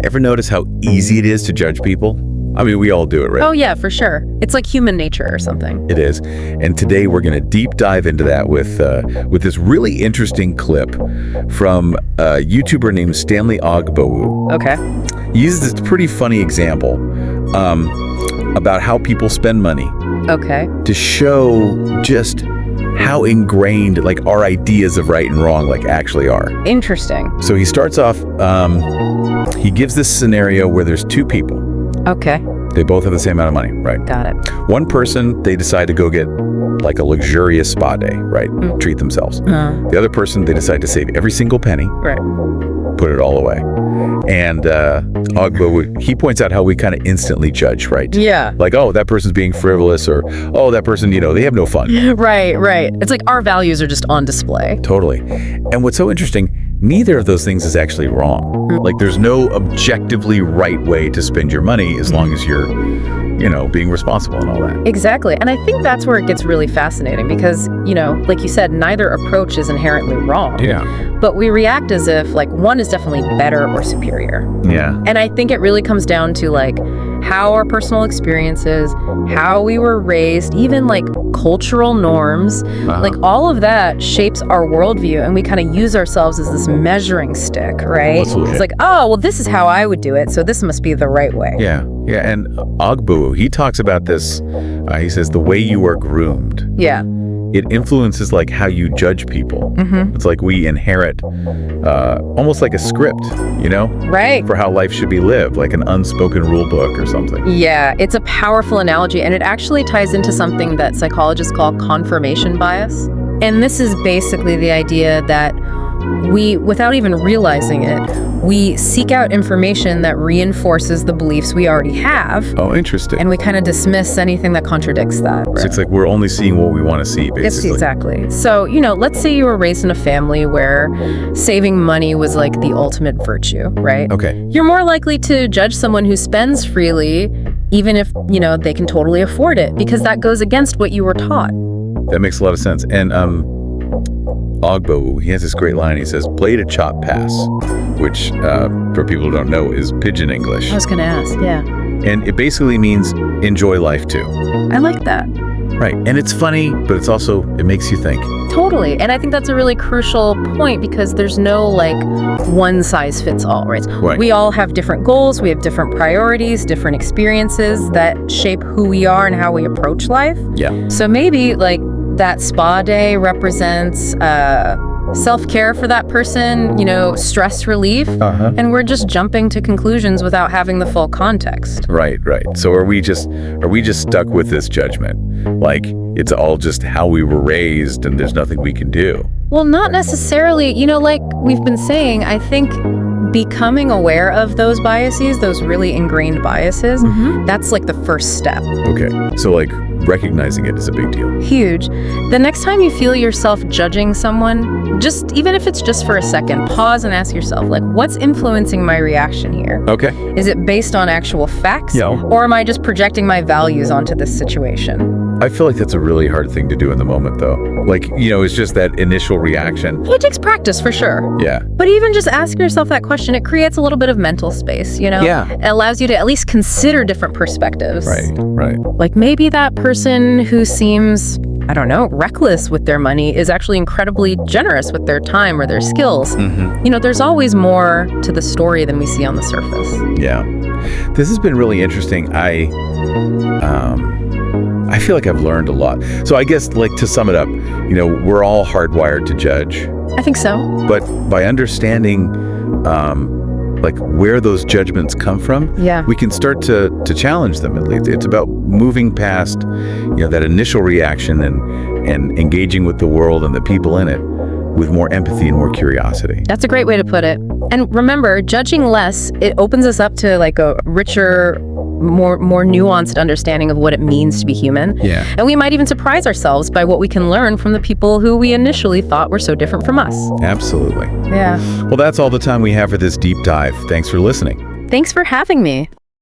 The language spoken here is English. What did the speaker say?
Ever notice how easy it is to judge people? I mean, we all do it, right? Oh, yeah, for sure. It's like human nature or something. It is. And today we're going to deep dive into that with this really interesting clip from a YouTuber named Stanley Ogbowu. Okay. He uses this pretty funny example about how people spend money. Okay. To show just how ingrained like our ideas of right and wrong like actually are. Interesting. So he starts off, he gives this scenario where there's two people. Okay. They both have the same amount of money, right? Got it. One person, they decide to go get like a luxurious spa day, right? Treat themselves. The other person, they decide to save every single penny. Right. Put it all away. And Ogbowu, he points out how we kind of instantly judge, right? Yeah. Like, oh, that person's being frivolous, or, oh, that person, they have no fun. Right. It's like our values are just on display. Totally. And what's so interesting, neither of those things is actually wrong. Like, there's no objectively right way to spend your money as long as you're, being responsible and all that. Exactly. And I think that's where it gets really fascinating because, like you said, neither approach is inherently wrong. Yeah. But we react as if, like, one is definitely better or superior. Yeah. And I think it really comes down to, like, how our personal experiences, how we were raised, even, like, cultural norms, like, all of that shapes our worldview, and we kind of use ourselves as this measuring stick, right? Absolutely. It's like, oh, well, this is how I would do it, so this must be the right way. Yeah. And Ogbowu, he talks about this, he says, the way you are groomed. Yeah. It influences like how you judge people. It's like we inherit almost like a script, Right. for how life should be lived, like an unspoken rule book or something. Yeah, it's a powerful analogy, and it actually ties into something that psychologists call confirmation bias. And this is basically the idea that we, without even realizing it, we seek out information that reinforces the beliefs we already have. Oh, interesting. And we kind of dismiss anything that contradicts that. So it's like we're only seeing what we want to see, basically. Exactly. So, let's say you were raised in a family where saving money was like the ultimate virtue, right? Okay. You're more likely to judge someone who spends freely, even if, they can totally afford it, because that goes against what you were taught. That makes a lot of sense. And Ogbowu, he has this great line. He says, play to chop pass, which, for people who don't know, is pidgin English. I was going to ask, yeah. And it basically means enjoy life too. I like that. Right. And it's funny, but it makes you think. Totally. And I think that's a really crucial point because there's no one size fits all, right? We all have different goals. We have different priorities, different experiences that shape who we are and how we approach life. Yeah. So maybe that spa day represents self-care for that person, stress relief, and we're just jumping to conclusions without having the full context. Right. So are we just stuck with this judgment? Like it's all just how we were raised and there's nothing we can do? Well, not necessarily. Like we've been saying, I think becoming aware of those biases, those really ingrained biases, that's like the first step. Okay. So recognizing it is a big deal. Huge. The next time you feel yourself judging someone, even if it's just for a second, pause and ask yourself, what's influencing my reaction here? Okay. Is it based on actual facts? Yeah. Or am I just projecting my values onto this situation? I feel like that's a really hard thing to do in the moment, though. It's just that initial reaction. It takes practice, for sure. Yeah. But even just asking yourself that question, it creates a little bit of mental space, Yeah. It allows you to at least consider different perspectives. Right. Maybe that person who seems, I don't know, reckless with their money is actually incredibly generous with their time or their skills. There's always more to the story than we see on the surface. Yeah. This has been really interesting. I feel like I've learned a lot. So I guess, to sum it up, we're all hardwired to judge. I think so. But by understanding, where those judgments come from, we can start to challenge them. At least it's about moving past, that initial reaction and engaging with the world and the people in it with more empathy and more curiosity. That's a great way to put it. And remember, judging less, it opens us up to a richer, more nuanced understanding of what it means to be human. Yeah. And we might even surprise ourselves by what we can learn from the people who we initially thought were so different from us. Absolutely. Yeah. Well, that's all the time we have for this deep dive. Thanks for listening. Thanks for having me.